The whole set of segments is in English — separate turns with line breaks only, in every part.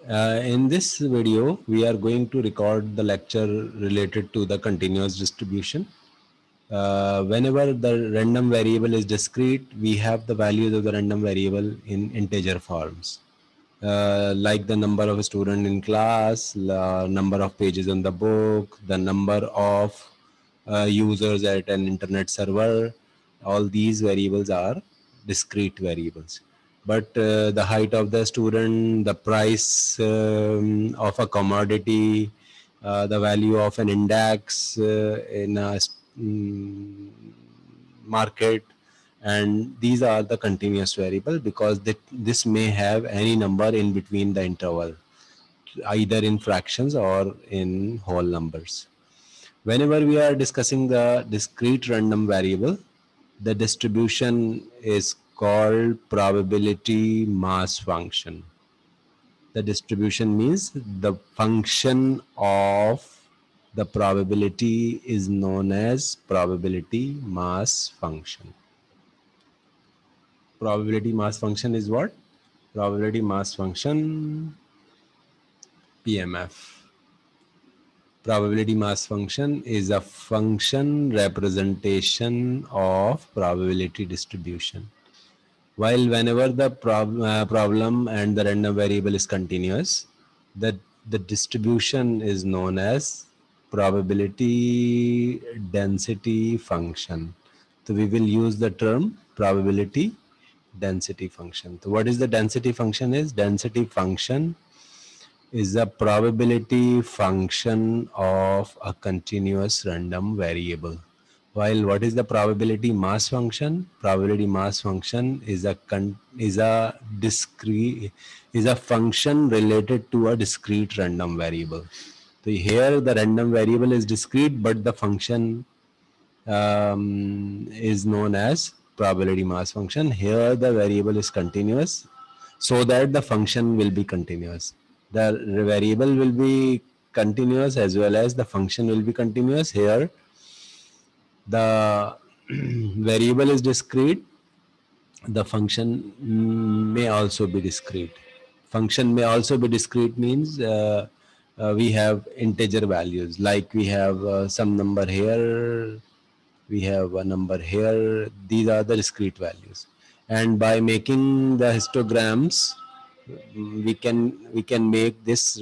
In this video, we are going to record the lecture related to the continuous distribution. Whenever the random variable is discrete, we have the values of the random variable in integer forms. Like the number of students in class, the number of pages on the book, the number of users at an internet server. All these variables are discrete variables. But the height of the student, the price of a commodity, the value of an index in a market, and these are the continuous variable because this may have any number in between the interval, either in fractions or in whole numbers. Whenever we are discussing the discrete random variable, the distribution is called probability mass function. The distribution means the function of the probability is known as probability mass function. Probability mass function is what? Probability mass function, PMF. Probability mass function is a function representation of probability distribution. While whenever the problem and the random variable is continuous, the distribution is known as probability density function. So we will use the term probability density function. So what is the density function is? Density function is a probability function of a continuous random variable. While what is the probability mass function? Probability mass function is a discrete is a function related to a discrete random variable. So here the random variable is discrete, but the function is known as probability mass function. Here the variable is continuous, so that the function will be continuous. The variable will be continuous as well as the function will be continuous. Here the variable is discrete, the function may also be discrete. Function may also be discrete means we have integer values, like we have some number here, we have a number here. These are the discrete values, and by making the histograms, we can make this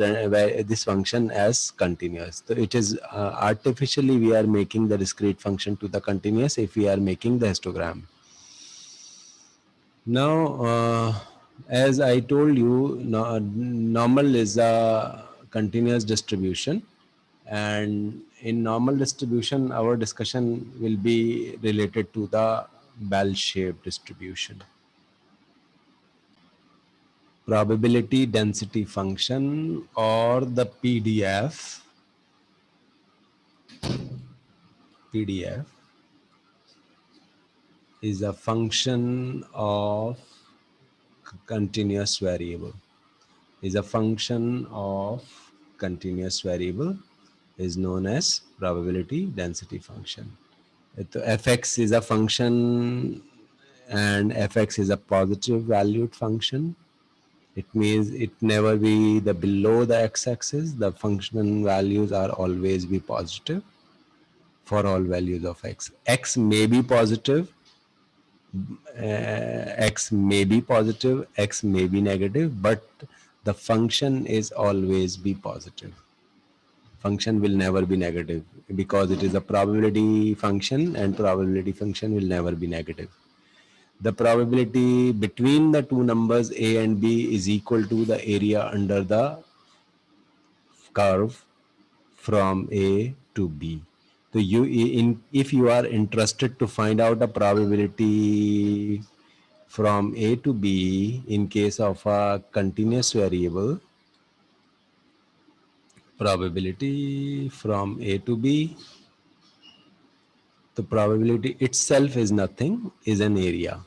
function as continuous. So it is artificially we are making the discrete function to the continuous if we are making the histogram. Now, as I told you, normal is a continuous distribution, and in normal distribution, our discussion will be related to the bell-shaped distribution. Probability density function, or the PDF is a function of continuous variable. Is a function of continuous variable is known as probability density function. Fx is a function, and fx is a positive valued function. It means it never be the below the x-axis. The function values are always be positive for all values of x. X may be positive, x may be positive, x may be negative, but the function is always be positive. Function will never be negative because it is a probability function, and probability function will never be negative. The probability between the two numbers a and b is equal to the area under the curve from a to b. So if you are interested to find out a probability from a to b in case of a continuous variable, probability from a to b, the probability itself is nothing, is an area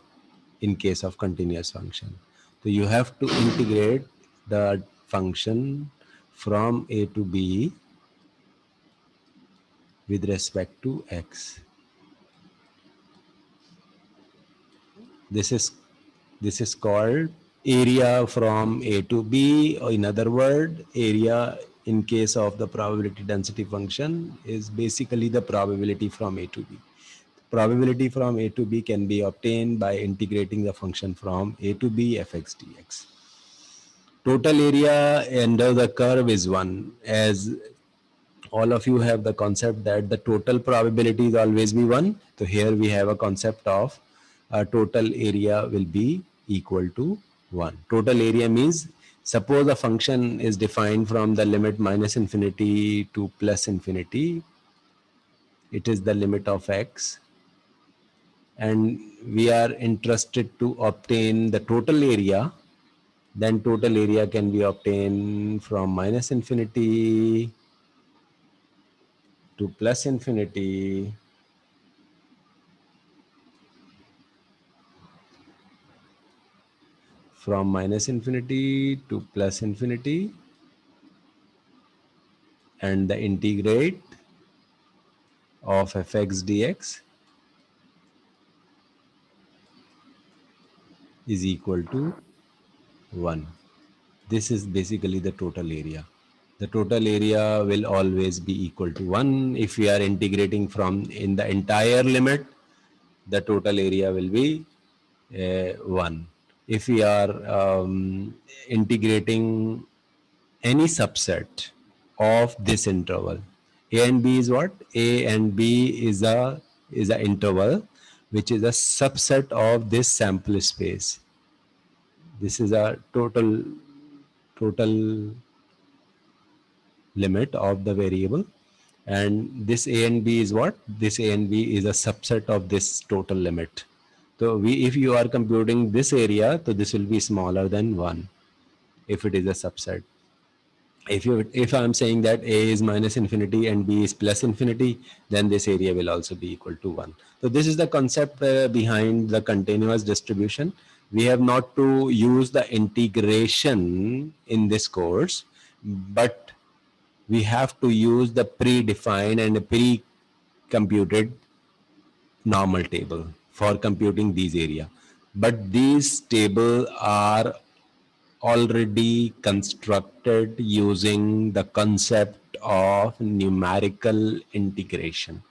in case of continuous function. So you have to integrate the function from a to b with respect to x. This is called area from A to B, or in other word, area in case of the probability density function is basically the probability from A to B. Probability from A to B can be obtained by integrating the function from A to B fx dx. Total area under the curve is 1, as all of you have the concept that the total probability is always be 1. So here we have a concept of total area will be equal to 1. Total area means, suppose a function is defined from the limit minus infinity to plus infinity. It is the limit of x, and we are interested to obtain the total area. Then total area can be obtained from minus infinity to plus infinity, from minus infinity to plus infinity, and the integrate of fx dx is equal to 1. This is basically the total area. The total area will always be equal to 1. If we are integrating from in the entire limit, the total area will be 1. If we are integrating any subset of this interval, a and b is what? A and b is a interval which is a subset of this sample space. This is a total limit of the variable, and this a and b is what? This a and b is a subset of this total limit. So if you are computing this area, so this will be smaller than 1 if it is a subset. If I'm saying that a is minus infinity and b is plus infinity, then this area will also be equal to 1. So this is the concept behind the continuous distribution. We have not to use the integration in this course, but we have to use the predefined and pre-computed normal table for computing these area. But these tables are already constructed using the concept of numerical integration.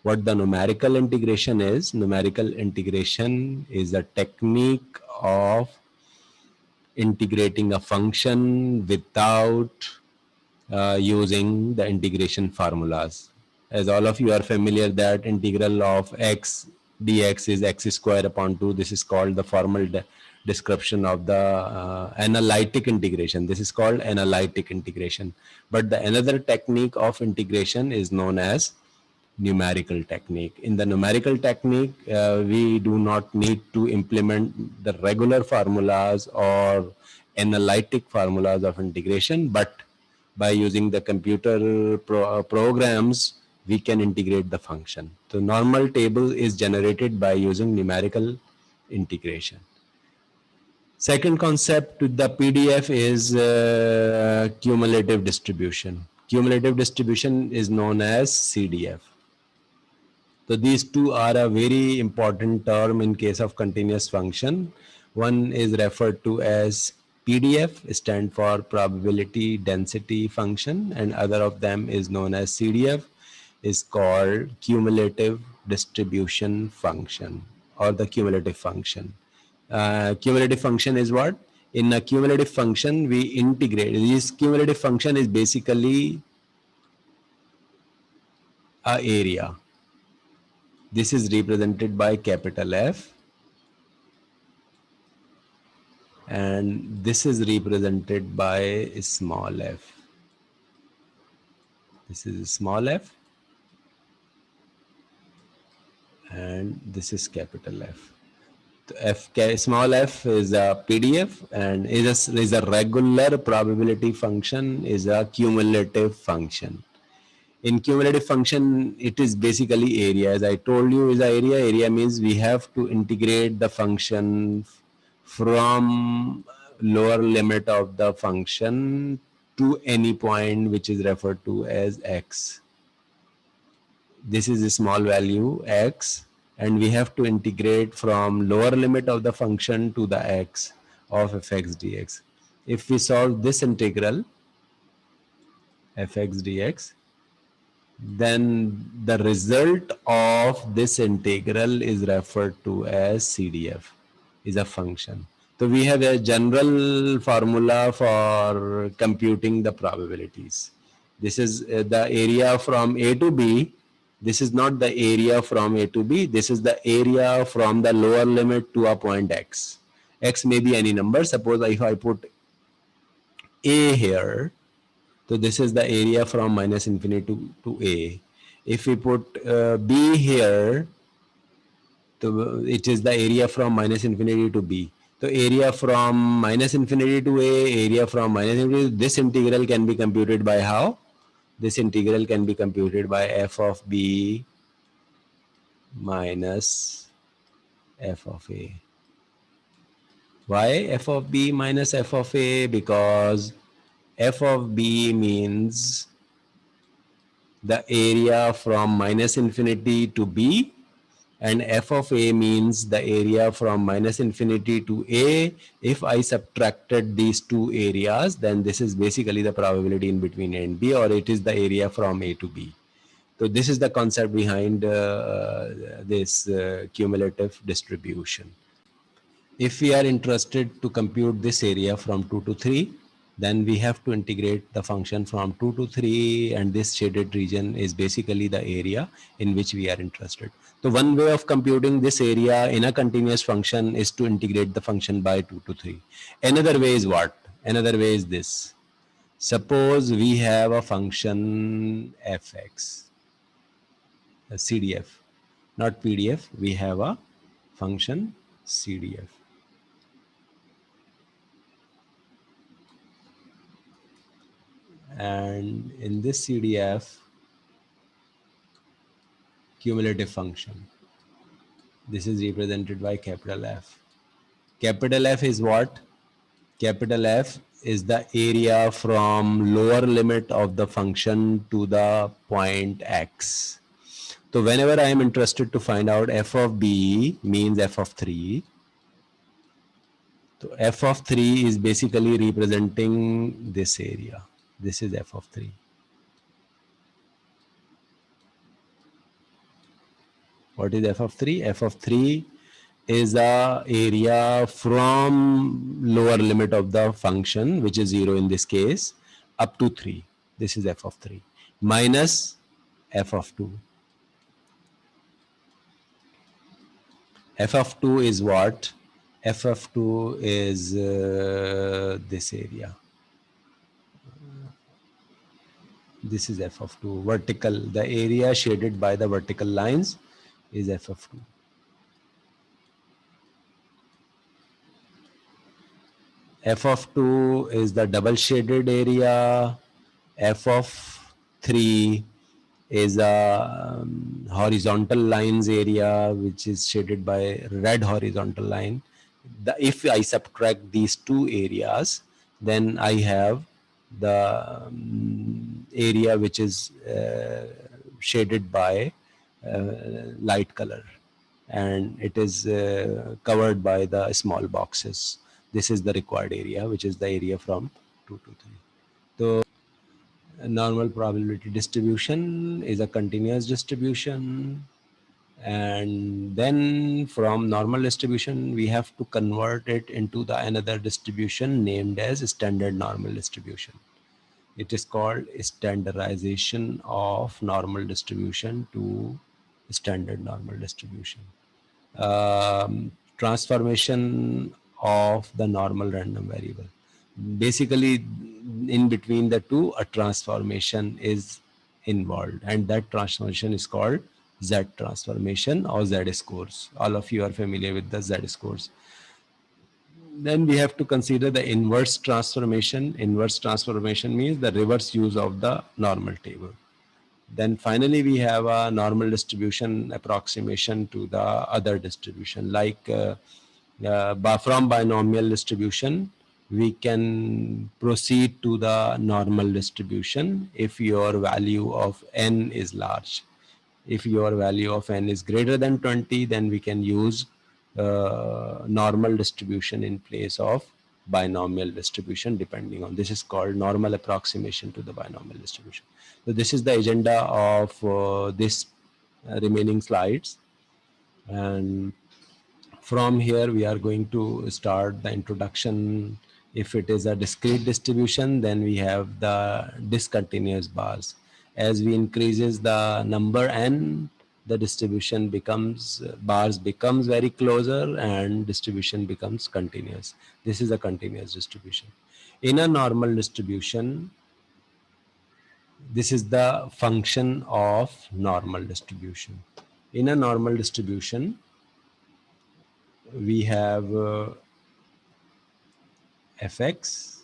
What the numerical integration is? Numerical integration is a technique of integrating a function without using the integration formulas. As all of you are familiar that integral of x dx is x square upon 2. This is called the formal description of the analytic integration. This is called analytic integration. But the another technique of integration is known as numerical technique. In the numerical technique, we do not need to implement the regular formulas or analytic formulas of integration, but by using the computer programs, we can integrate the function. So normal table is generated by using numerical integration. Second concept to the PDF is cumulative distribution. Cumulative distribution is known as CDF. So these two are a very important term in case of continuous function. One is referred to as PDF, stand for probability density function, and other of them is known as CDF, is called cumulative distribution function or the cumulative function. Cumulative function is what? In a cumulative function, we integrate. This cumulative function is basically a area. This is represented by capital F, and this is represented by small f. This is small f, and this is capital F. Small f is a PDF and is a regular probability function, is a cumulative function. In cumulative function, it is basically area. As I told you, is area. Area means we have to integrate the function from lower limit of the function to any point which is referred to as x. This is a small value x, and we have to integrate from lower limit of the function to the x. of fx dx. If we solve this integral fx dx, then the result of this integral is referred to as CDF, is a function. So we have a general formula for computing the probabilities. This is the area from A to B. This is not the area from A to B. This is the area from the lower limit to a point X. X may be any number. Suppose if I put A here, so this is the area from minus infinity to A. If we put B here, so it is the area from minus infinity to B. So area from minus infinity to A, area from minus infinity, this integral can be computed by how? This integral can be computed by f of B minus f of A. Why f of B minus f of A? Because f of B means the area from minus infinity to B, and f of A means the area from minus infinity to A. If I subtracted these two areas, then this is basically the probability in between A and B, or it is the area from A to B. So this is the concept behind this cumulative distribution. If we are interested to compute this area from 2 to 3, then we have to integrate the function from 2 to 3, and this shaded region is basically the area in which we are interested. So one way of computing this area in a continuous function is to integrate the function by 2 to 3. Another way is what? Another way is this. Suppose we have a function fx, a CDF, not PDF. We have a function CDF. And in this CDF, cumulative function, this is represented by capital F. Capital F is what? Capital F is the area from lower limit of the function to the point X. So whenever I am interested to find out f of B means f of 3. So f of 3 is basically representing this area. This is f of 3. What is f of 3? F of 3 is the area from lower limit of the function, which is 0 in this case, up to 3. This is f of 3 minus f of 2. F of 2 is what? F of 2 is this area. This is f of 2, vertical. The area shaded by the vertical lines is f of 2. F of 2 is the double shaded area. F of 3 is a horizontal lines area, which is shaded by red horizontal line. If I subtract these two areas, then I have the area which is shaded by light color, and it is covered by the small boxes. This is the required area, which is the area from 2 to 3. So a normal probability distribution is a continuous distribution, and then from normal distribution we have to convert it into the another distribution named as standard normal distribution. It is called standardization of normal distribution to standard normal distribution. Transformation of the normal random variable. Basically, in between the two, a transformation is involved, and that transformation is called Z transformation or Z scores. All of you are familiar with the Z scores. Then we have to consider the inverse transformation. Inverse transformation means the reverse use of the normal table. Then finally, we have a normal distribution approximation to the other distribution. Like from binomial distribution, we can proceed to the normal distribution if your value of n is large. If your value of n is greater than 20, then we can use normal distribution in place of binomial distribution depending on, this is called normal approximation to the binomial distribution. So this is the agenda of this remaining slides, and from here we are going to start the introduction. If it is a discrete distribution, then we have the discontinuous bars. As we increases the number n, the distribution becomes, bars becomes very closer and distribution becomes continuous. This is a continuous distribution. In a normal distribution, this is the function of normal distribution. In a normal distribution, we have fx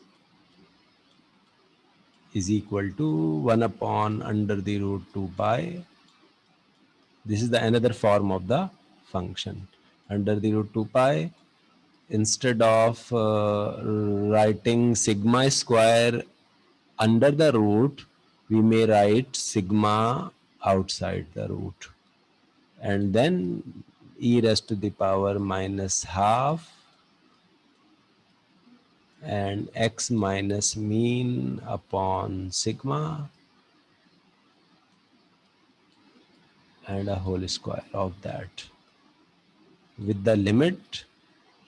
is equal to 1 upon under the root 2 pi. This is the another form of the function. Under the root 2 pi, instead of writing sigma square under the root, we may write sigma outside the root. And then e raised to the power minus half and x minus mean upon sigma and a whole square of that, with the limit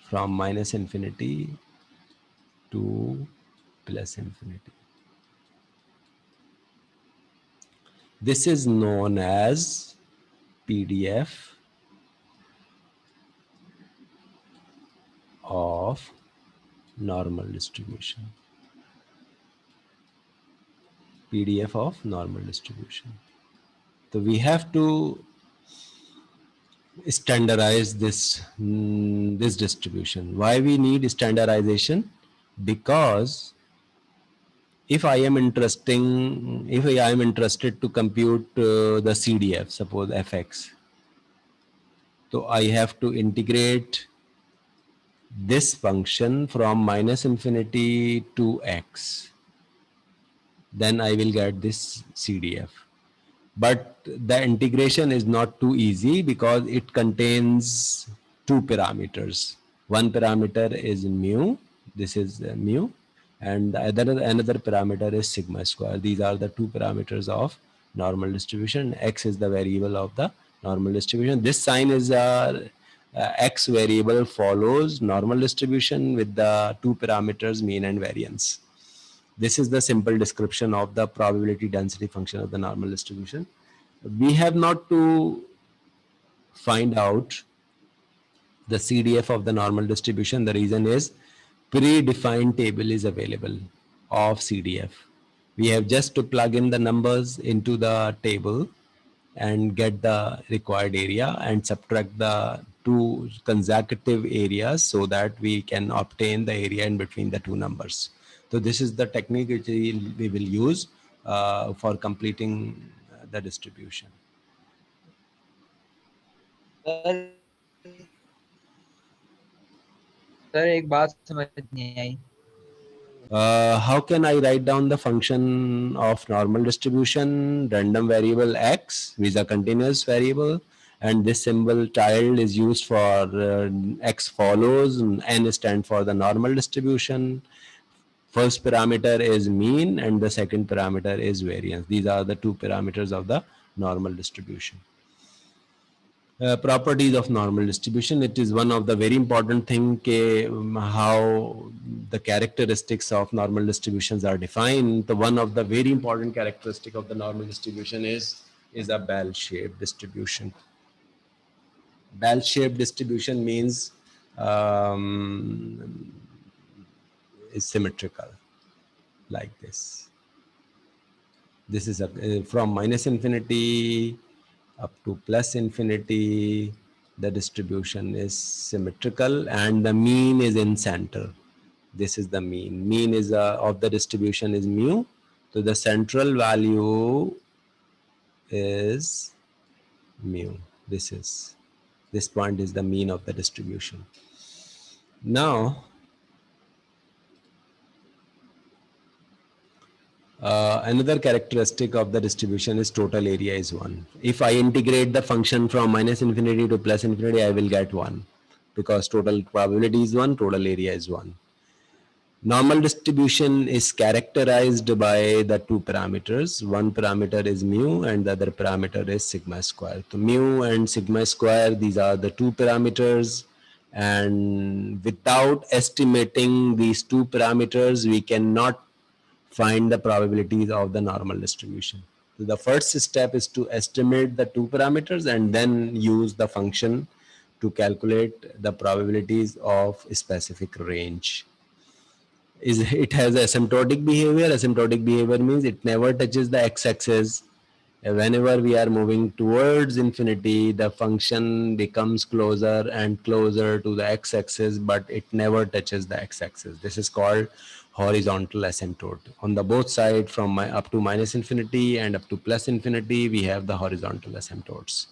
from minus infinity to plus infinity. This is known as PDF of normal distribution. PDF of normal distribution. So we have to standardize this this distribution. Why we need standardization? Because if I am interested to compute the CDF, suppose fx, so I have to integrate this function from minus infinity to x. Then I will get this CDF. But the integration is not too easy because it contains two parameters. One parameter is mu, this is mu, and another parameter is sigma square. These are the two parameters of normal distribution. X is the variable of the normal distribution. This sign is x variable follows normal distribution with the two parameters mean and variance. This is the simple description of the probability density function of the normal distribution. We have not to find out the CDF of the normal distribution. The reason is predefined table is available of CDF. We have just to plug in the numbers into the table and get the required area and subtract the two consecutive areas so that we can obtain the area in between the two numbers. So this is the technique which we will use for completing the distribution.
Sir एक बात समझ नहीं आई.
How can I write down the function of normal distribution? Random variable x is a continuous variable, and this symbol tilde is used for x follows, and n stand for the normal distribution. First parameter is mean and the second parameter is variance. These are the two parameters of the normal distribution. Properties of normal distribution. It is one of the very important thing how the characteristics of normal distributions are defined. The one of the very important characteristic of the normal distribution is a bell-shaped distribution. Bell-shaped distribution means is symmetrical like this. This is from minus infinity up to plus infinity, the distribution is symmetrical and the mean is in center. This is the mean. Mean is of the distribution is mu. So the central value is mu. This point is the mean of the distribution. Now, another characteristic of the distribution is total area is 1. If I integrate the function from minus infinity to plus infinity, I will get 1 because total probability is 1, total area is 1. Normal distribution is characterized by the two parameters. One parameter is mu and the other parameter is sigma square. So mu and sigma square, these are the two parameters, and without estimating these two parameters, we cannot find the probabilities of the normal distribution. So the first step is to estimate the two parameters and then use the function to calculate the probabilities of a specific range. It has asymptotic behavior. Asymptotic behavior means it never touches the x-axis. Whenever we are moving towards infinity, the function becomes closer and closer to the x-axis, but it never touches the x-axis. This is called horizontal asymptote. On the both side, from up to minus infinity and up to plus infinity, we have the horizontal asymptotes.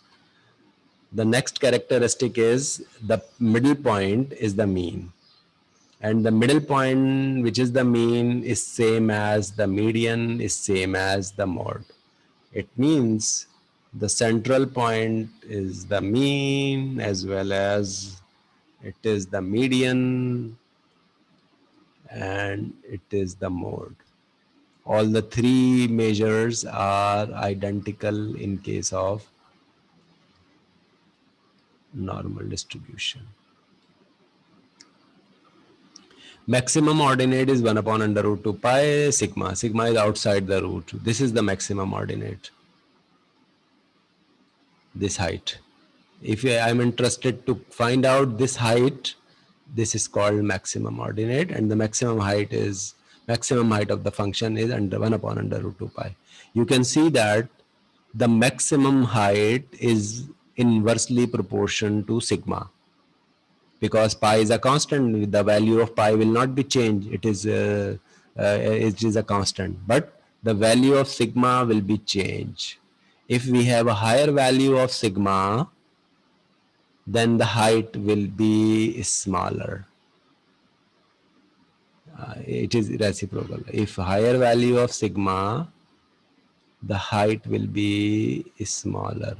The next characteristic is the middle point is the mean. And the middle point, which is the mean, is same as the median, is same as the mode. It means the central point is the mean as well as it is the median and it is the mode. All the three measures are identical in case of normal distribution. Maximum ordinate is 1 upon under root 2 pi sigma. Sigma is outside the root. This is the maximum ordinate. This height. If I'm interested to find out this height, this is called maximum ordinate, and the maximum height of the function is under 1 upon under root 2 pi. You can see that the maximum height is inversely proportional to sigma, because pi is a constant. The value of pi will not be changed. It is a constant, but the value of sigma will be changed. If we have a higher value of sigma, then the height will be smaller. It is reciprocal. If higher value of sigma, the height will be smaller.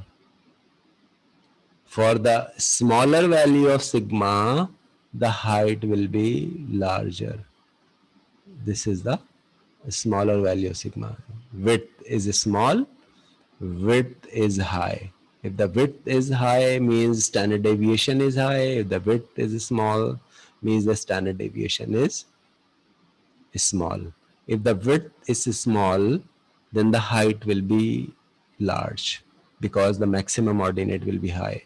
For the smaller value of sigma, the height will be larger. This is the smaller value of sigma. Width is small, width is high. If the width is high, means standard deviation is high. If the width is small, means the standard deviation is small. If the width is small, then the height will be large because the maximum ordinate will be high.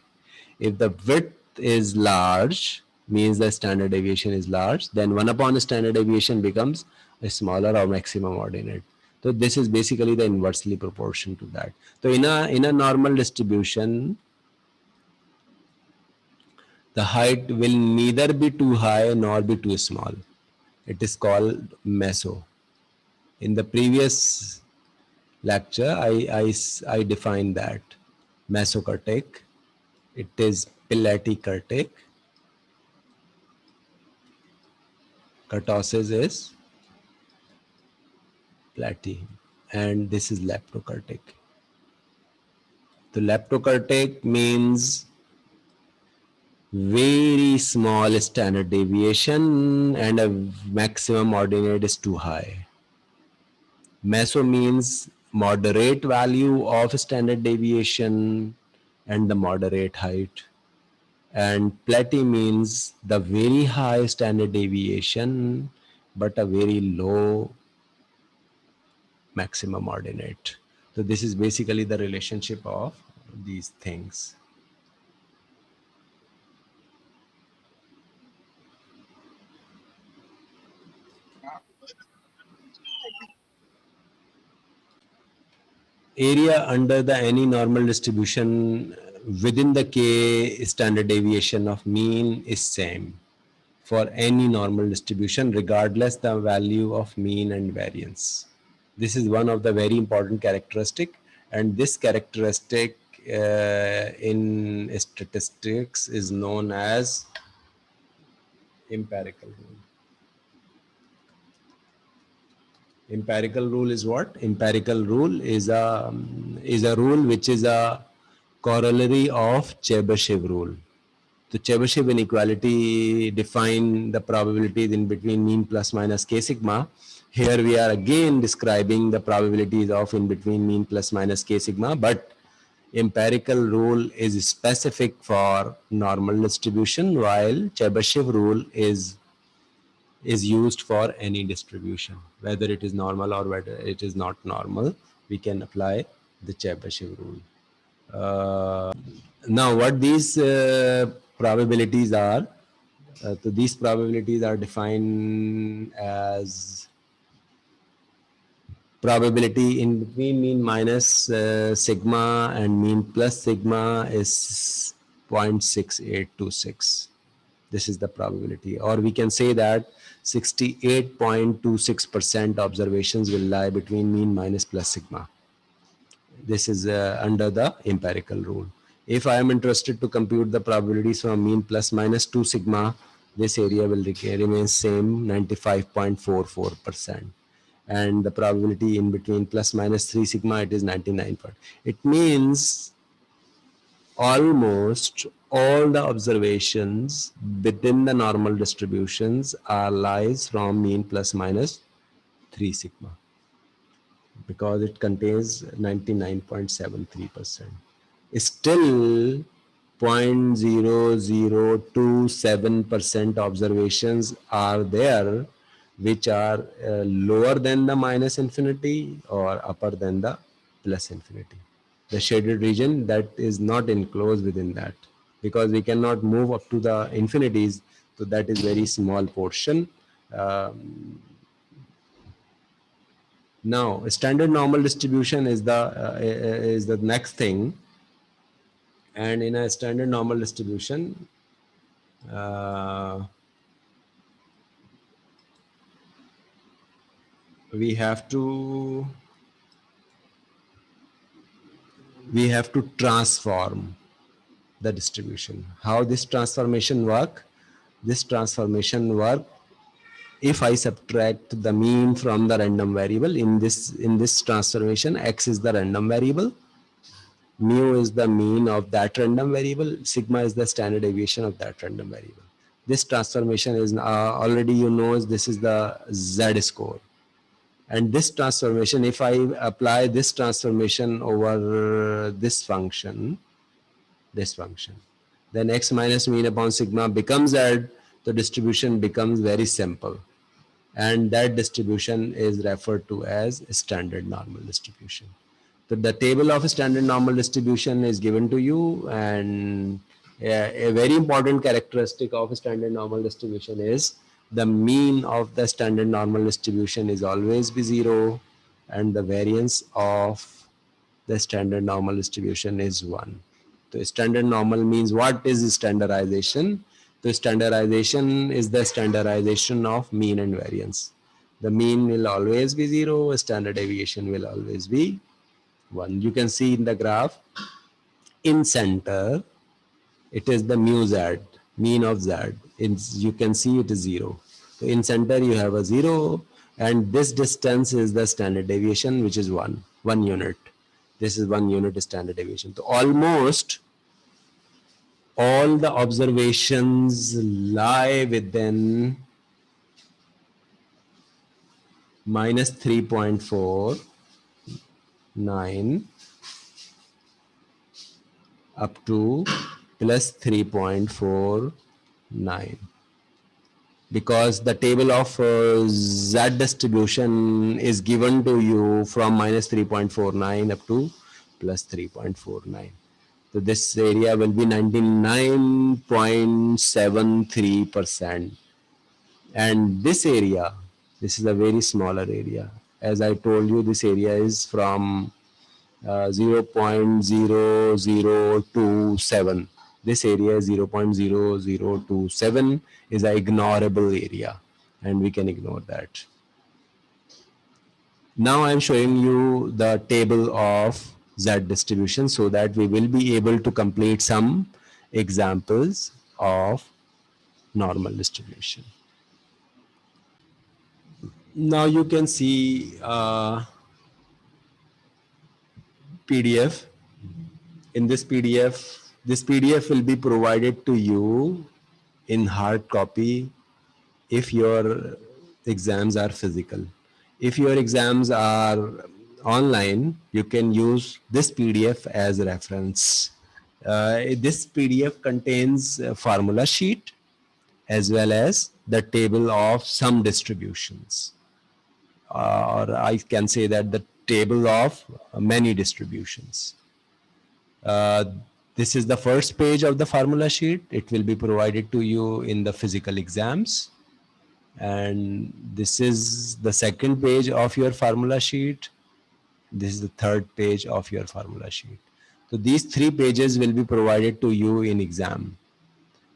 If the width is large, means the standard deviation is large, then 1 upon the standard deviation becomes a smaller or maximum ordinate. So this is basically the inversely proportion to that. So in a normal distribution, the height will neither be too high nor be too small. It is called meso. In the previous lecture, I defined that mesokurtic. It is piletic-kurtic. Kurtosis is platy, and this is leptokurtic. The leptokurtic means very small standard deviation and a maximum ordinate is too high. Meso means moderate value of standard deviation and the moderate height. And platy means the very high standard deviation but a very low maximum ordinate. So this is basically the relationship of these things. Area under the any normal distribution within the k standard deviation of mean is same for any normal distribution regardless the value of mean and variance. This is one of the very important characteristic, and this characteristic in statistics is known as empirical rule. Empirical rule is what? Empirical rule is a rule which is a corollary of Chebyshev rule. The Chebyshev inequality define the probabilities in between mean plus minus k sigma. Here we are again describing the probabilities of in between mean plus minus k sigma, but empirical rule is specific for normal distribution, while Chebyshev rule is used for any distribution, whether it is normal or whether it is not normal. We can apply the Chebyshev rule. Now, what these probabilities are? So these probabilities are defined as probability in between mean minus sigma and mean plus sigma is 0.6826. This is the probability, or we can say that 68.26% observations will lie between mean minus plus sigma. This is under the empirical rule. If I am interested to compute the probabilities from mean plus minus 2 sigma, this area will remain same, 95.44%. And the probability in between plus minus 3 sigma, it is 99. It means almost all the observations within the normal distributions are lies from mean plus minus 3 sigma, because it contains 99.73%. Still 0.0027% observations are there which are lower than the minus infinity or upper than the plus infinity. The shaded region that is not enclosed within that, because we cannot move up to the infinities, so that is very small portion. Now, standard normal distribution is the next thing, and in a standard normal distribution, we have to transform the distribution. How this transformation work? This transformation work if I subtract the mean from the random variable. In this transformation, x is the random variable, mu is the mean of that random variable, sigma is the standard deviation of that random variable. This transformation is already, you know, this is the z score. And this transformation, if I apply this transformation over this function, then x minus mean upon sigma becomes z. The distribution becomes very simple, and that distribution is referred to as standard normal distribution. So the table of standard normal distribution is given to you, and a very important characteristic of standard normal distribution is the mean of the standard normal distribution is always be zero, and the variance of the standard normal distribution is 1. So standard normal means, what is standardization? The standardization is the standardization of mean and variance. The mean will always be 0, standard deviation will always be 1. You can see in the graph, in center, it is the mu z, mean of z. You can see it is 0. So in center you have a 0, and this distance is the standard deviation, which is 1 unit. This is 1 unit standard deviation. So almost all the observations lie within minus 3.49 up to plus 3.49, because the table of z distribution is given to you from minus 3.49 up to plus 3.49. So this area will be 99.73%. And this area, this is a very smaller area. As I told you, this area is from 0.0027. This area is 0.0027 is an ignorable area, and we can ignore that. Now I'm showing you the table of Z distribution so that we will be able to complete some examples of normal distribution. Now you can see PDF. In this PDF, This PDF will be provided to you in hard copy if your exams are physical. If your exams are online, you can use this PDF as a reference. This PDF contains a formula sheet as well as the table of sum distributions. Or I can say that the table of many distributions. This is the first page of the formula sheet. It will be provided to you in the physical exams. And this is the second page of your formula sheet. This is the third page of your formula sheet. So these 3 pages will be provided to you in exam.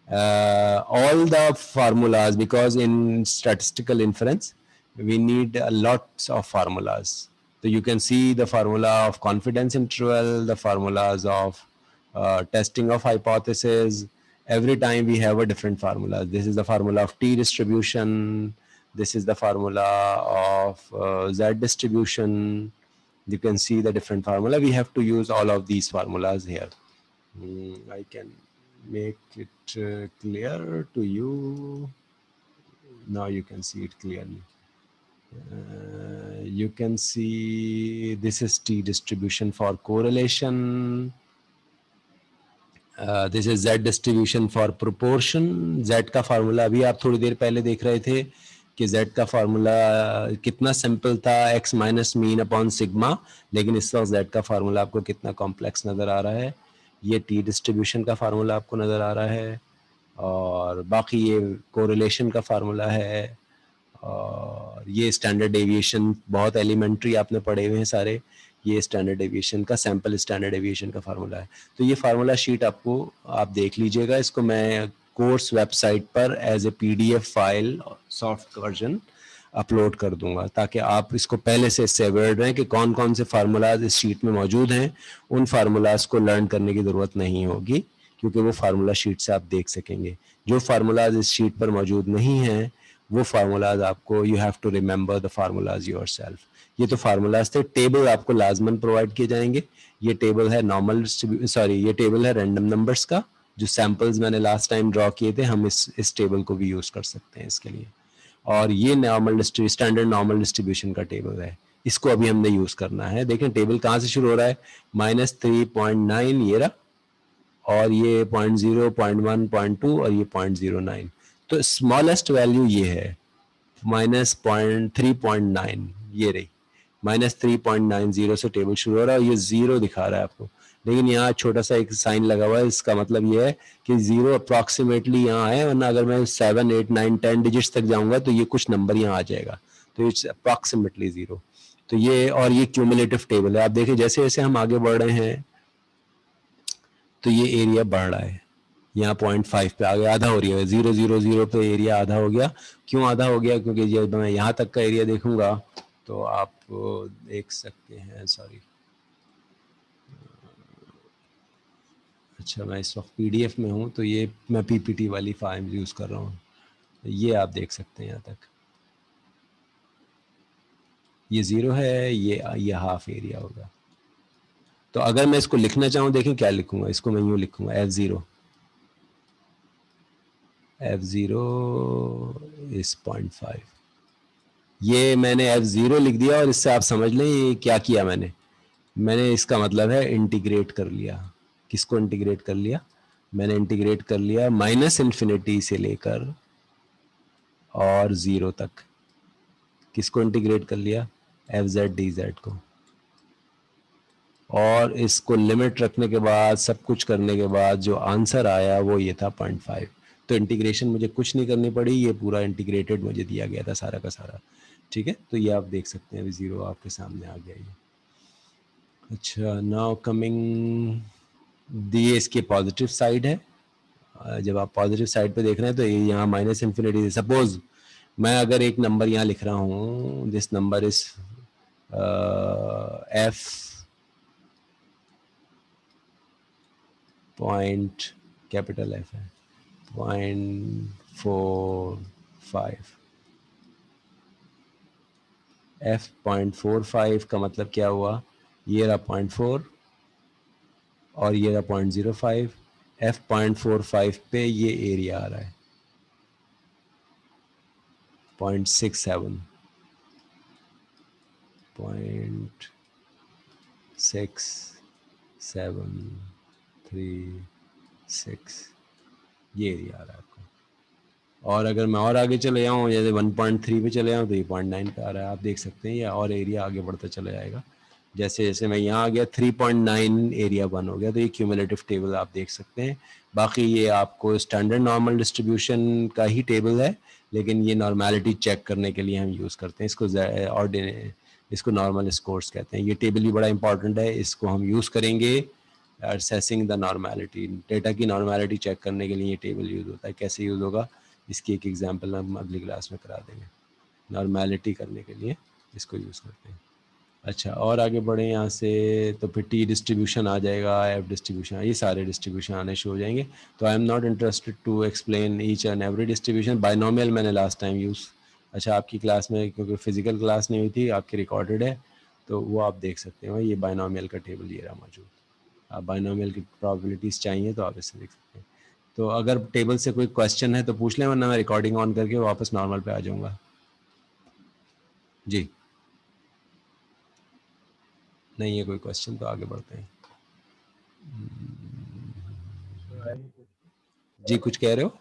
All the formulas, because in statistical inference, we need lots of formulas. So you can see the formula of confidence interval, the formulas of testing of hypothesis. Every time we have a different formula. This is the formula of T distribution. This is the formula of Z distribution. You can see the different formula. We have to use all of these formulas here. I can make it clear to you. Now you can see it clearly. You can see this is T distribution for correlation. This is Z distribution for proportion. Z का formula अभी आप थोड़ी देर पहले देख रहे थे कि Z का फार्मूला कितना सिंपल था, x minus mean upon sigma, लेकिन इस वक्त Z का फार्मूला आपको कितना कॉम्प्लेक्स नज़र आ रहा है. ये T डिस्ट्रीब्यूशन का फार्मूला आपको नज़र आ रहा है और बाकी ये कोरिलेशन का फार्मूला है और ये स्टैंडर्ड डेविएशन बहुत एलिमेंट्री आपने पढ़े हुए हैं सारे. ये स्टैंडर्ड डेविएशन का सैंपल स्टैंडर्ड डेविएशन का फार्मूला है. तो ये फार्मूला शीट आपको आप देख लीजिएगा. इसको मैं कोर्स वेबसाइट पर as a PDF file soft version upload कर दूंगा ताकि आप इसको पहले से इससे अवेयर रहें कि कौन कौन से फार्मूलाज इस शीट में मौजूद हैं. उन फार्मूलाज को लर्न करने की ज़रूरत नहीं होगी क्योंकि वो फार्मूला शीट से आप देख सकेंगे. जो फार्मूलाज इस शीट पर मौजूद नहीं हैं वो फार्मूलाज आपको you have to remember the formulas yourself. ये तो फार्मूलाज थे. टेबल आपको लाजमन प्रोवाइड किए जाएंगे. ये टेबल है नॉर्मल ये टेबल है रैंडम नंबर्स का. जो सैंपल्स मैंने लास्ट टाइम ड्रॉ किए थे हम इस टेबल को भी यूज़ कर सकते हैं इसके लिए. और ये नॉर्मल स्टैंडर्ड नॉर्मल डिस्ट्रीब्यूशन का टेबल है. इसको अभी हमने यूज़ करना है. देखें टेबल कहाँ से शुरू हो रहा है, -3.9 ये रहा और ये 0.0, 0.1, 0.2 और ये 0.09. तो स्मॉलेस्ट वैल्यू ये है -3.9 ये रही. -3.90 से टेबल शुरू हो रहा है और ये 0 दिखा रहा है आपको. लेकिन यहाँ छोटा सा एक साइन लगा हुआ है. इसका मतलब ये है कि 0 अप्रॉक्सीमेटली यहाँ है, वरना अगर मैं 7, 8, 9, 10 डिजिट्स तक जाऊंगा तो ये कुछ नंबर यहाँ आ जाएगा. तो इट्स अप्रॉक्सीमेटली 0. तो ये और ये क्यूमुलेटिव टेबल है. आप देखिए जैसे जैसे हम आगे बढ़ रहे हैं तो ये एरिया बढ़ रहा है. यहाँ 0.5 पे आ गया, आधा हो रही है. 0.000 पे एरिया आधा हो गया. क्यों आधा हो गया? क्योंकि जब मैं यहाँ तक का एरिया देखूंगा तो आप देख सकते हैं. सॉरी, अच्छा मैं इस वक्त PDF में हूँ तो ये मैं PPT वाली फाइल यूज़ कर रहा हूँ. ये आप देख सकते हैं यहाँ तक ये 0 है. ये हाफ एरिया होगा. तो अगर मैं इसको लिखना चाहूँ, देखें क्या लिखूंगा. इसको मैं यूँ लिखूंगा F0 इज 0.5. ये मैंने F0 लिख दिया और इससे आप समझ लें ये क्या किया मैंने इसका मतलब है इंटीग्रेट कर लिया. किसको इंटीग्रेट कर लिया? मैंने इंटीग्रेट कर लिया -इन्फिनिटी से लेकर और 0 तक. किसको इंटीग्रेट कर लिया? FZ DZ को. और इसको लिमिट रखने के बाद सब कुछ करने के बाद जो आंसर आया वो ये था 0.5. तो इंटीग्रेशन मुझे कुछ नहीं करनी पड़ी. ये पूरा इंटीग्रेटेड मुझे दिया गया था सारा का सारा. ठीक है, तो ये आप देख सकते हैं अभी 0 आपके सामने आ गया ये. अच्छा, नाउ कमिंग ये इसके पॉजिटिव साइड है. जब आप पॉजिटिव साइड पे देख रहे हैं तो ये यहाँ -इन्फिनिटी. सपोज मैं अगर एक नंबर यहाँ लिख रहा हूँ, this number is F point capital F है 0.45. F.45 का मतलब क्या हुआ? ये रहा 0.4 और ये रहा 0.05. F.45 पे ये एरिया आ रहा है 0.67 0.6736 ये एरिया आ रहा है आपको। और अगर मैं और आगे चले जाऊँ जैसे 1.3 पे चले जाऊँ तो ये 0.9 पे आ रहा है। आप देख सकते हैं या और एरिया आगे बढ़ता चला जाएगा। जैसे जैसे मैं यहाँ आ गया 3.9 एरिया 1 हो गया, तो ये क्यूमुलेटिव टेबल आप देख सकते हैं। बाकी ये आपको स्टैंडर्ड नॉर्मल डिस्ट्रीब्यूशन का ही टेबल है, लेकिन ये नॉर्मेलिटी चेक करने के लिए हम यूज़ करते हैं इसको। इसको नॉर्मल स्कोर्स कहते हैं। ये टेबल भी बड़ा इंपॉर्टेंट है, इसको हम यूज़ करेंगे असेसिंग द नॉर्मेलिटी। डेटा की नॉर्मेलिटी चेक करने के लिए ये टेबल यूज़ होता है। कैसे यूज़ होगा इसकी एक एग्जांपल हम अगली क्लास में करा देंगे। नॉर्मेलिटी करने के लिए इसको यूज़ करते हैं। अच्छा, और आगे बढ़े यहाँ से तो फिर टी डिस्ट्रीब्यूशन आ जाएगा, एफ डिस्ट्रीब्यूशन, ये सारे डिस्ट्रीब्यूशन आने शुरू हो जाएंगे। तो I am not interested to explain each and every distribution. Binomial मैंने लास्ट टाइम यूज़, अच्छा आपकी क्लास में क्योंकि फिजिकल क्लास नहीं हुई थी, आपकी रिकॉर्डेड है तो वो आप देख सकते हो। ये बाइनोमियल का टेबल ये रहा मौजूद। आप बाइनोमियल की प्रॉबिलिटीज़ चाहिए तो आप इससे देख सकते हैं। तो अगर टेबल से कोई क्वेश्चन है तो पूछ लें, वरना मैं रिकॉर्डिंग ऑन करके वापस नॉर्मल पे आ जाऊँगा। जी, नहीं है कोई क्वेश्चन तो आगे बढ़ते हैं। जी, कुछ कह रहे हो?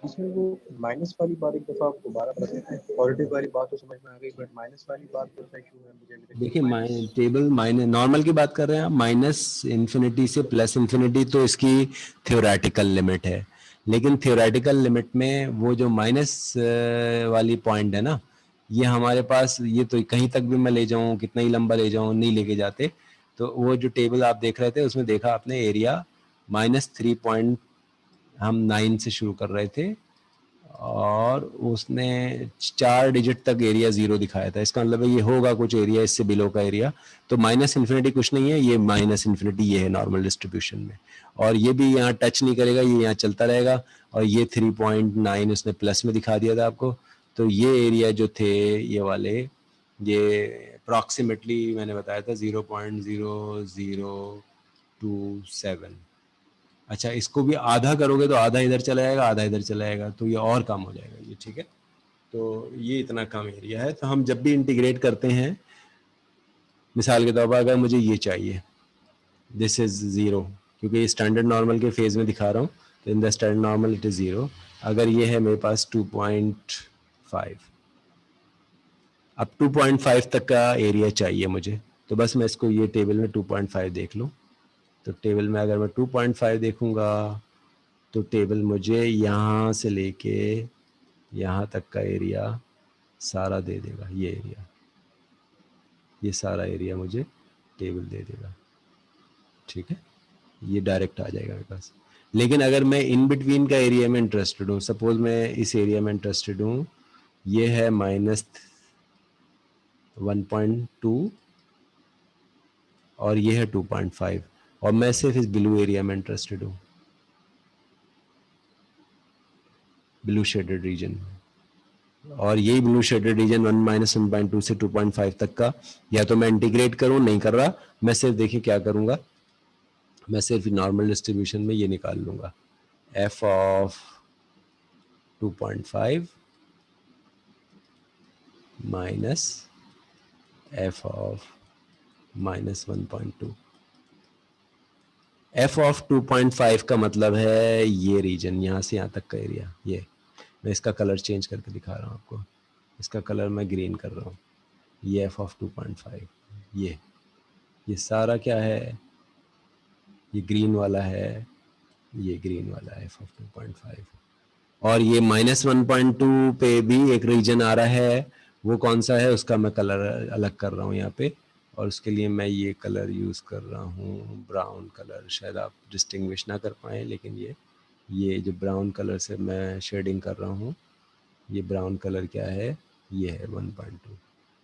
इसमें वो माइनस वाली बात एक दफा आप दोबारा बता सकते हैं? पॉजिटिव वाली बात तो समझ में आ गई, बट माइनस वाली बात तो सही क्यों है मुझे अभी तक
देखिए टेबल माइनस नॉर्मल की बात कर रहे हैं आप, माइनस इन्फिनिटी से प्लस इन्फिनिटी तो इसकी थ्योरेटिकल लिमिट है, लेकिन थ्योरेटिकल लिमिट में वो जो माइनस वाली पॉइंट है ना, ये हमारे पास, ये तो कहीं तक भी मैं ले जाऊँ, कितना ही लंबा ले जाऊँ, नहीं लेके जाते। तो वो जो टेबल आप देख रहे थे उसमें देखा आपने एरिया -3.9 से शुरू कर रहे थे और उसने 4 डिजिट तक एरिया 0 दिखाया था। इसका मतलब है ये होगा कुछ एरिया इससे बिलो का एरिया। तो माइनस इन्फिनिटी कुछ नहीं है, ये माइनस इन्फिनिटी ये है नॉर्मल डिस्ट्रीब्यूशन में। और ये भी यहाँ टच नहीं करेगा, ये यहाँ चलता रहेगा। और ये 3.9 उसने प्लस में दिखा दिया था आपको। तो ये एरिया जो थे ये वाले, ये अप्रॉक्सीमेटली मैंने बताया था 0.0027। अच्छा, इसको भी आधा करोगे तो आधा इधर चला जाएगा, आधा इधर चला जाएगा, तो ये और कम हो जाएगा ये, ठीक है। तो ये इतना कम एरिया है। तो हम जब भी इंटीग्रेट करते हैं, मिसाल के तौर पर अगर मुझे ये चाहिए, दिस इज 0, क्योंकि स्टैंडर्ड नॉर्मल के फेज में दिखा रहा हूँ, तो in the standard normal it is 0। अगर ये है मेरे पास 2.5, अब 2.5 तक का एरिया चाहिए मुझे, तो बस मैं इसको ये टेबल में 2.5 देख लूँ। तो टेबल में अगर मैं 2.5 देखूंगा तो टेबल मुझे यहाँ से लेके यहाँ तक का एरिया सारा दे देगा। ये एरिया, ये सारा एरिया मुझे टेबल दे देगा, ठीक है। ये डायरेक्ट आ जाएगा मेरे पास। लेकिन अगर मैं इन बिटवीन का एरिया में इंटरेस्टेड हूँ, सपोज मैं इस एरिया में इंटरेस्टेड हूँ, ये है -1.2 और ये है 2.5, और मैं सिर्फ इस ब्लू एरिया में इंटरेस्टेड हूँ, ब्लू शेडेड रीजन। और यही ब्लू शेडेड रीजन 1 - 1.2 से 2.5 तक का, या तो मैं इंटीग्रेट करूं, नहीं कर रहा, मैं सिर्फ देखिए क्या करूंगा, मैं सिर्फ नॉर्मल डिस्ट्रीब्यूशन में ये निकाल लूंगा, f of 2.5 minus f of -1.2। f of 2.5 का मतलब है ये रीजन, यहाँ से यहाँ तक का एरिया। ये मैं इसका कलर चेंज करके दिखा रहा हूँ आपको, इसका कलर मैं ग्रीन कर रहा हूँ। ये f ऑफ 2.5, ये सारा क्या है, ये ग्रीन वाला है, ये ग्रीन वाला है f ऑफ 2.5। और ये -1.2 पे भी एक रीजन आ रहा है, वो कौन सा है उसका मैं कलर अलग कर रहा हूँ यहाँ पे, और उसके लिए मैं ये कलर यूज़ कर रहा हूँ ब्राउन कलर। शायद आप डिस्टिंग्विश ना कर पाएँ, लेकिन ये जो ब्राउन कलर से मैं शेडिंग कर रहा हूँ, ये ब्राउन कलर क्या है, ये है 1.2।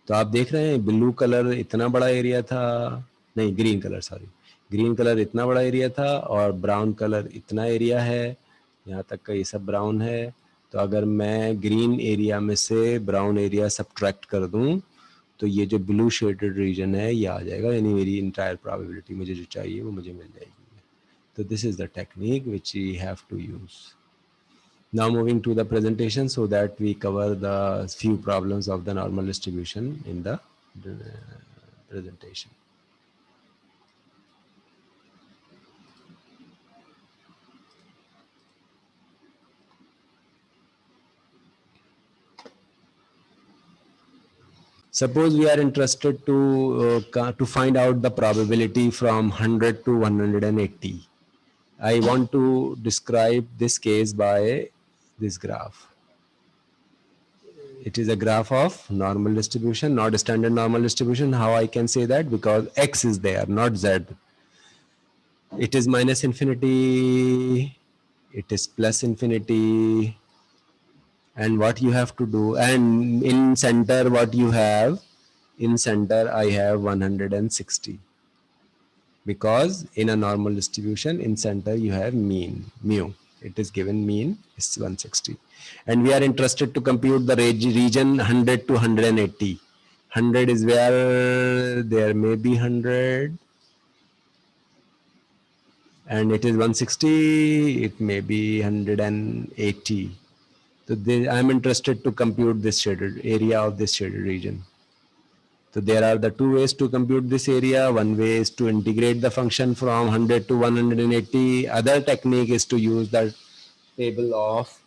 तो आप देख रहे हैं ब्लू कलर इतना बड़ा एरिया था, नहीं green colour, sorry, green colour इतना बड़ा एरिया था और ब्राउन कलर इतना एरिया है, यहाँ तक का ये सब ब्राउन है। तो अगर मैं ग्रीन एरिया में से ब्राउन एरिया सब्ट्रैक्ट कर दूं तो ये जो ब्लू शेडेड रीजन है ये आ जाएगा, यानी मेरी इंटायर प्रोबेबिलिटी मुझे जो चाहिए वो मुझे मिल जाएगी। So this is the technique which we have to use. Now moving to the presentation so that we cover the few problems of the normal distribution in the presentation. Suppose we are interested to find out the probability from 100 to 180. I want to describe this case by this graph. It is a graph of normal distribution, not a standard normal distribution. How I can say that? Because x is there, not z. It is minus infinity, it is plus infinity, and what you have to do, and in center what you have, in center I have 160, because in a normal distribution in center you have mean mu. It is given mean is 160, and we are interested to compute the region 100 to 180. 100 is where there may be 100, and it is 160, it may be 180. So I'm interested to compute this shaded area of this shaded region. So there are the two ways to compute this area. One way is to integrate the function from 100 to 180. Other technique is to use the table of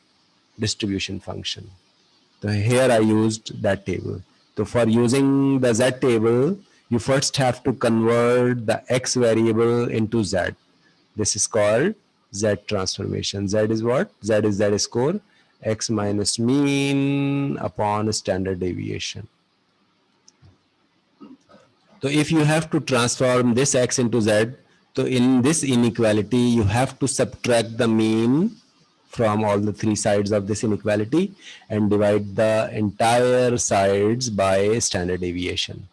distribution function. So here I used that table. So for using the z table, you first have to convert the x variable into z. This is called z transformation. Z is what? Z is z score, x minus mean upon standard deviation. So if you have to transform this x into z, so in this inequality, you have to subtract the mean from all the three sides of this inequality and divide the entire sides by standard deviation.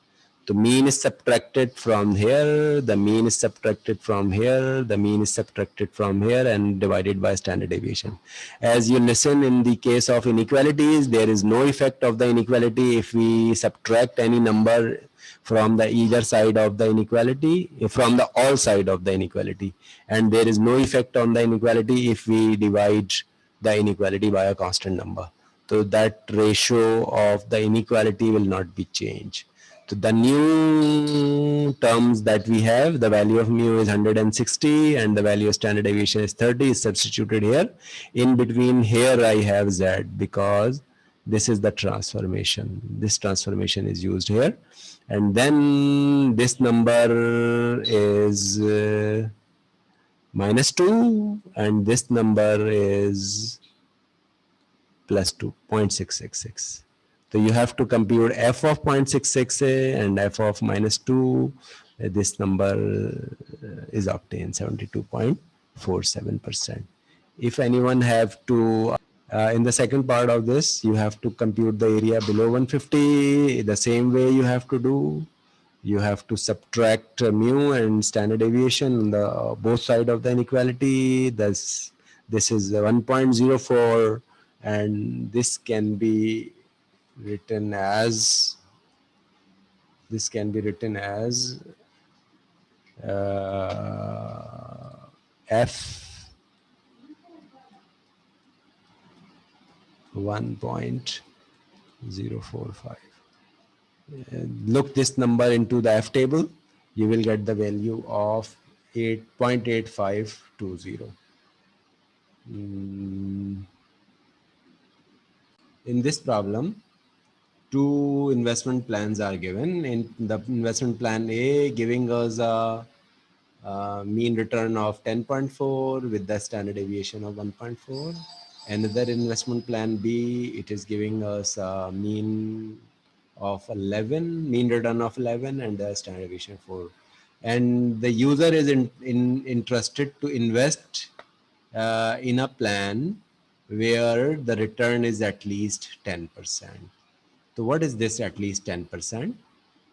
The mean is subtracted from here, the mean is subtracted from here, the mean is subtracted from here, and divided by standard deviation. As you listen, in the case of inequalities, there is no effect of the inequality if we subtract any number from the either side of the inequality, from the all side of the inequality, and there is no effect on the inequality if we divide the inequality by a constant number. So that ratio of the inequality will not be changed. So the new terms that we have, the value of mu is 160 and the value of standard deviation is 30, is substituted here. In between here I have z, because this is the transformation. This transformation is used here. And then this number is minus 2 and this number is plus 2, 0.666. So you have to compute f of 0.66 and f of minus 2. This number is obtained 72.47%. If anyone have to, in the second part of this, you have to compute the area below 150. The same way you have to do. You have to subtract mu and standard deviation on the both side of the inequality. This is 1.04, and this can be written as f 1.045. Look this number into the F table, you will get the value of 8.8520. In this problem, two investment plans are given. In the investment plan A, giving us a mean return of 10.4 with the standard deviation of 1.4. Another investment plan B, it is giving us a mean of 11, mean return of 11 and the standard deviation 4. And the user is interested to invest in a plan where the return is at least 10%. So what is this at least 10%?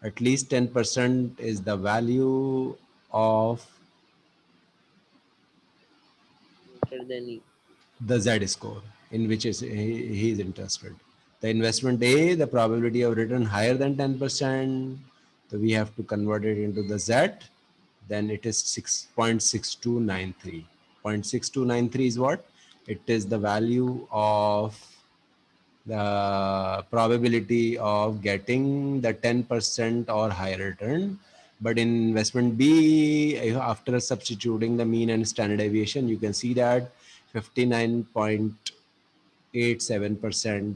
At least 10% is the value of the Z score in which he is interested. The investment A, the probability of return higher than 10%. So we have to convert it into the Z. then it is 6.6293. 0.6293 is what? It is the value of the probability of getting the 10% or higher return. But in investment B, after substituting the mean and standard deviation, you can see that 59.87%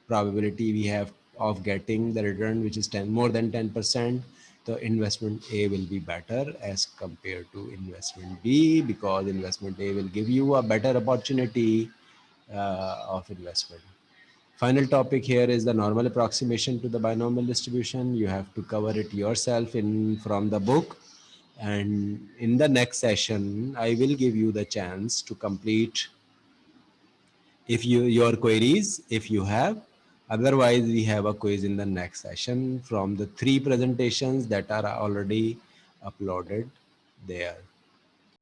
probability we have of getting the return, which is more than 10%. The investment A will be better as compared to investment B, because investment A will give you a better opportunity of investment. Final topic here is the normal approximation to the binomial distribution. You have to cover it yourself from the book. And in the next session, I will give you the chance to complete your queries if you have. Otherwise, we have a quiz in the next session from the 3 presentations that are already uploaded there.